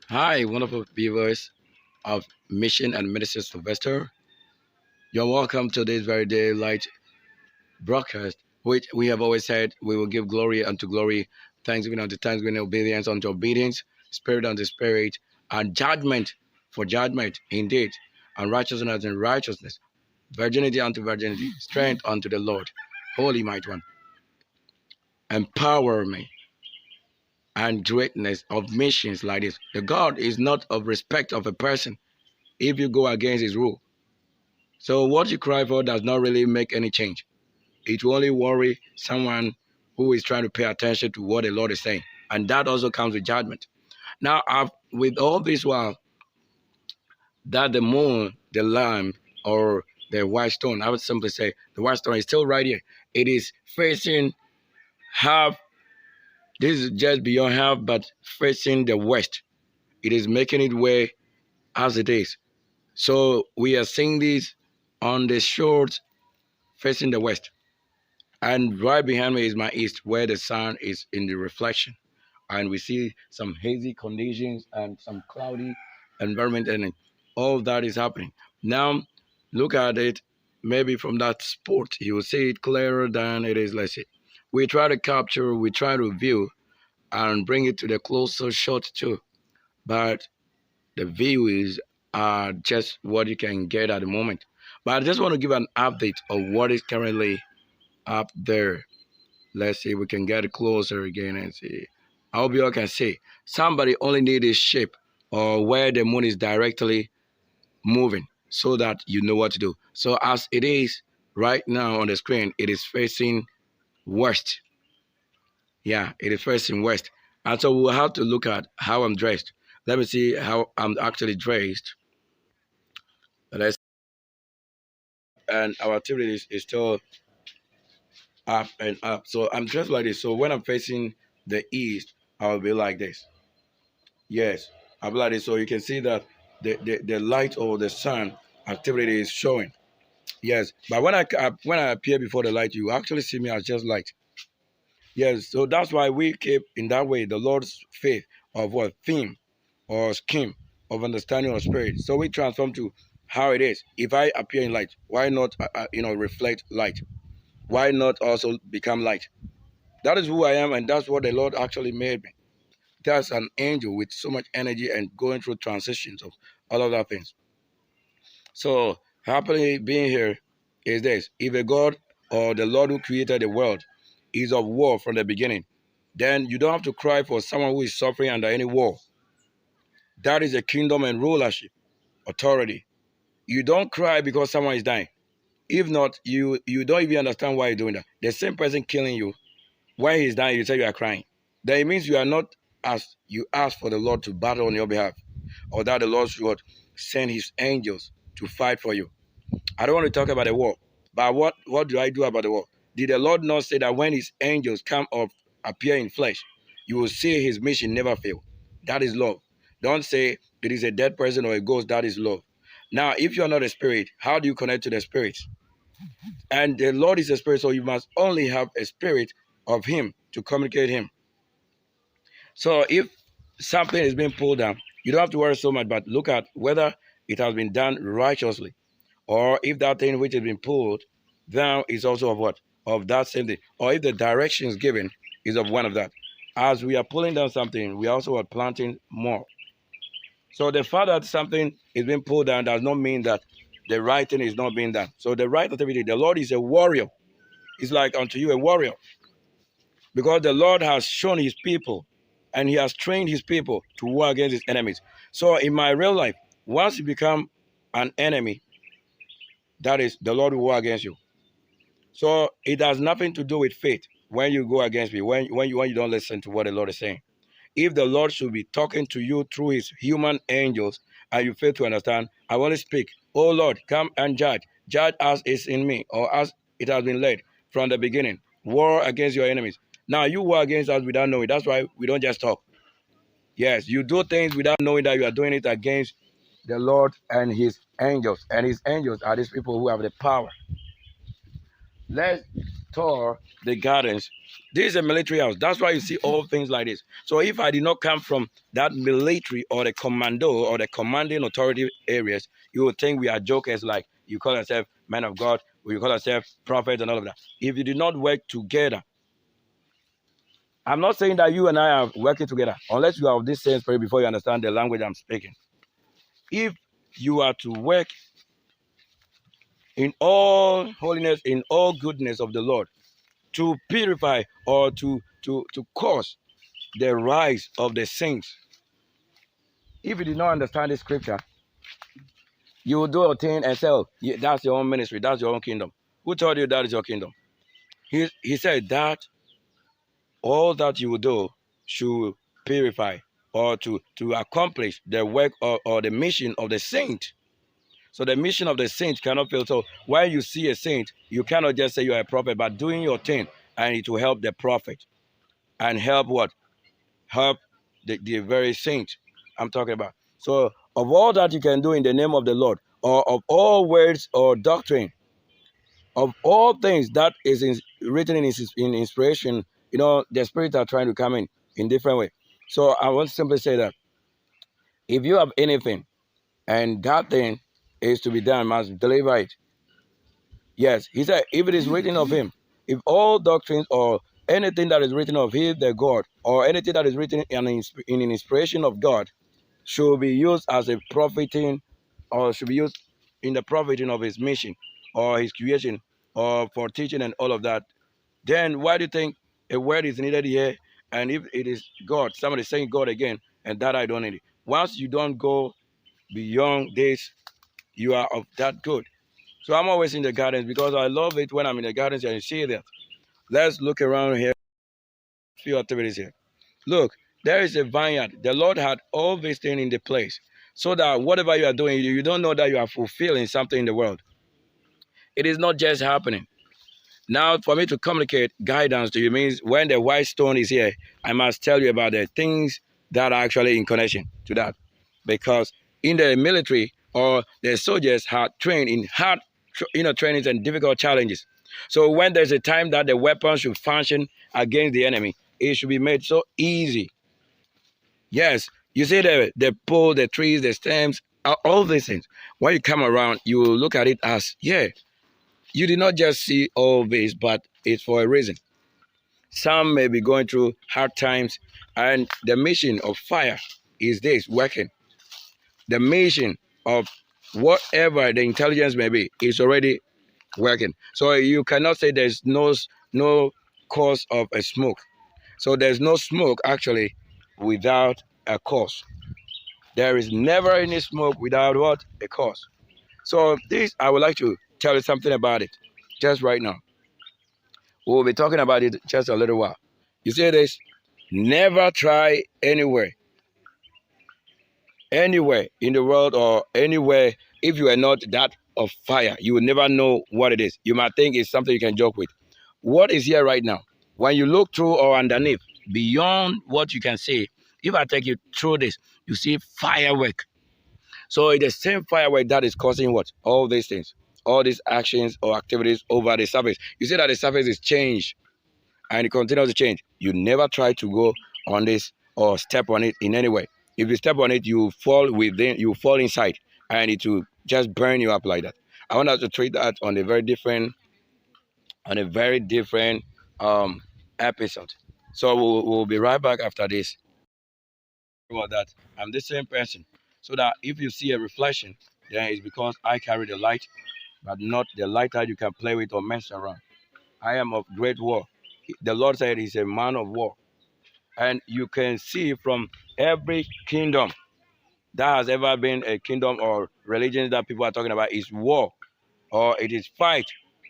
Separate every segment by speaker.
Speaker 1: Hi, wonderful viewers of Mission and Ministry Sylvester. You're welcome to this very day light broadcast, which we have always said we will give glory unto glory, thanksgiving unto thanksgiving, obedience unto obedience, spirit unto spirit, and judgment for judgment indeed, and righteousness unto righteousness, virginity unto virginity, strength unto the Lord, Holy Might One. Empower me and greatness of missions like this. The God is not of respect of a person if you go against his rule. So what you cry for does not really make any change. It will only worry someone who is trying to pay attention to what the Lord is saying. And that also comes with judgment. Now, with all this while, that the moon, the lamb, or the white stone, I would simply say the white stone is still right here. It is facing half, this is just beyond half, but facing the west. It is making it way as it is. So we are seeing this on the shores facing the west. And right behind me is my east, where the sun is in the reflection. And we see some hazy conditions and some cloudy environment, and all that is happening. Now, look at it maybe from that spot. You will see it clearer than it is, let's say. We try to capture, we try to view, and bring it to the closer shot too. But the views are just what you can get at the moment. But I just want to give an update of what is currently up there. Let's see if we can get it closer again and see. I hope you all can see. Somebody only need a shape or where the moon is directly moving so that you know what to do. So as it is right now on the screen, it is facing west. Yeah, it is facing west. And so we'll have to look at how I'm dressed. Let me see how I'm actually dressed. Let's, and our activity is still up and up. So I'm dressed like this. So when I'm facing the east, I'll be like this. Yes, I'll be like this. So you can see that the light or the sun activity is showing. Yes, but when I appear before the light, you actually see me as just light. Yes, so that's why we keep in that way the Lord's faith of what theme or scheme of understanding of spirit. So we transform to how it is. If I appear in light, why not reflect light? Why not also become light? That is who I am, and that's what the Lord actually made me. That's an angel with so much energy and going through transitions of all of that things. So happily being here is this: if a God or the Lord who created the world is of war from the beginning, then you don't have to cry for someone who is suffering under any war. That is a kingdom and rulership, authority. You don't cry because someone is dying. If not, you don't even understand why you're doing that. The same person killing you, when he's dying, you say you are crying. Then it means you are not, as you ask for the Lord to battle on your behalf, or that the Lord should send his angels to fight for you. I don't want to talk about the war, but what do I do about the war? Did the Lord not say that when his angels come up, appear in flesh, you will see his mission never fail? That is love. Don't say it is a dead person or a ghost. That is love. Now, if you're not a spirit, how do you connect to the spirit? And the Lord is a spirit, so you must only have a spirit of him to communicate him. So if something is being pulled down, you don't have to worry so much, but look at whether it has been done righteously, or if that thing which has been pulled down is also of what? Of that same thing. Or if the directions given is of one of that. As we are pulling down something, we also are planting more. So the fact that something is being pulled down does not mean that the right thing is not being done. So the right activity, the Lord is a warrior. It's like unto you a warrior. Because the Lord has shown his people and he has trained his people to war against his enemies. So in my real life, once you become an enemy, that is, the Lord will war against you. So it has nothing to do with faith when you go against me, when you don't listen to what the Lord is saying. If the Lord should be talking to you through his human angels and you fail to understand, I want to speak. Oh Lord, come and judge. Judge as is in me, or as it has been led from the beginning. War against your enemies. Now you war against us without knowing. That's why we don't just talk. Yes, you do things without knowing that you are doing it against the Lord and his angels. And his angels are these people who have the power. Let's tore the gardens. This is a military house. That's why you see all things like this. So if I did not come from that military or the commando or the commanding authority areas, you would think we are jokers, like you call yourself man of God, or you call yourself prophet and all of that. If you did not work together, I'm not saying that you and I are working together, unless you have this same spirit before you understand the language I'm speaking. If you are to work in all holiness, in all goodness of the Lord, to purify or to cause the rise of the saints. If you did not understand this scripture, you will do a thing and say, oh, that's your own ministry, that's your own kingdom. Who told you that is your kingdom? He said that all that you will do should purify or to accomplish the work or the mission of the saint. So the mission of the saint cannot fail. So when you see a saint, you cannot just say you are a prophet, but doing your thing, and it will help the prophet. And help what? Help the very saint I'm talking about. So of all that you can do in the name of the Lord, or of all words or doctrine, of all things that is written in inspiration, the spirits are trying to come in different way. So I want to simply say that if you have anything and that thing is to be done, must deliver it. Yes, he said, if it is written of him, if all doctrines or anything that is written of him, the God, or anything that is written in an inspiration of God, should be used as a profiting, or should be used in the profiting of his mission, or his creation, or for teaching and all of that, then why do you think a word is needed here? And if it is God, somebody is saying God again, and that I don't need it. Once you don't go beyond this, you are of that good. So I'm always in the gardens because I love it when I'm in the gardens and you see that. Let's look around here. Few activities here. Look, there is a vineyard. The Lord had all these things in the place so that whatever you are doing, you don't know that you are fulfilling something in the world. It is not just happening. Now, for me to communicate guidance to you means when the white stone is here, I must tell you about the things that are actually in connection to that. Because in the military or the soldiers had trained in hard trainings and difficult challenges. So when there's a time that the weapon should function against the enemy, it should be made so easy. Yes, you see the pole, the trees, the stems, all these things. When you come around, you will look at it as, yeah, you did not just see all this, but it's for a reason. Some may be going through hard times, and the mission of fire is this working. The mission of whatever the intelligence may be is already working. So you cannot say there's no cause of a smoke. So there's no smoke actually without a cause. There is never any smoke without what? A cause. So this, I would like to tell you something about it just right now. We'll be talking about it just a little while. You see this? Never try anywhere in the world or anywhere, if you are not that of fire, you will never know what it is. You might think it's something you can joke with. What is here right now? When you look through or underneath, beyond what you can see, if I take you through this, you see firework. So it's the same firework that is causing what? All these things, all these actions or activities over the surface. You see that the surface is changed and it continues to change. You never try to go on this or step on it in any way. If you step on it, you fall within, you fall inside, and it will just burn you up like that. I want us to treat that on a very different episode. So we'll be right back after this. About that, I'm the same person. So that if you see a reflection, then it's because I carry the light, but not the light that you can play with or mess around. I am of great war. The Lord said he's a man of war. And you can see from every kingdom that has ever been a kingdom or religion that people are talking about is war, or it is fight,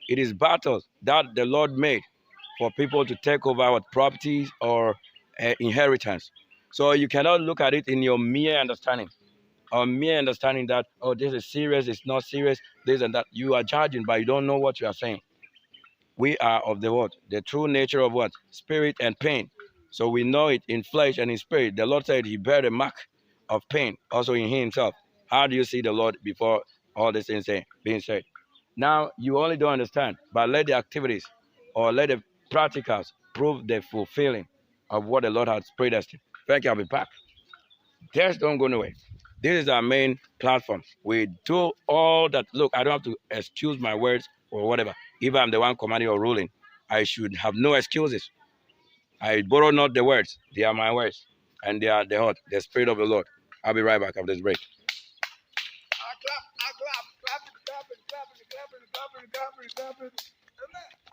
Speaker 1: it is battles that the Lord made for people to take over what properties or inheritance. So you cannot look at it in your mere understanding, or mere understanding that, oh, this is serious, it's not serious, this and that. You are judging, but you don't know what you are saying. We are of the what? The true nature of what? Spirit and pain. So we know it in flesh and in spirit. The Lord said he bear the mark of pain also in himself. How do you see the Lord before all these things being said? Now, you only don't understand, but let the activities or let the practicals prove the fulfilling of what the Lord has predestined. Thank you. I'll be back. Just don't go nowhere. This is our main platform. We do all that. Look, I don't have to excuse my words or whatever. If I'm the one commanding or ruling, I should have no excuses. I borrow not the words. They are my words. And they are the Spirit of the Lord. I'll be right back after this break. I clap, clap, clap, clapping. Amen.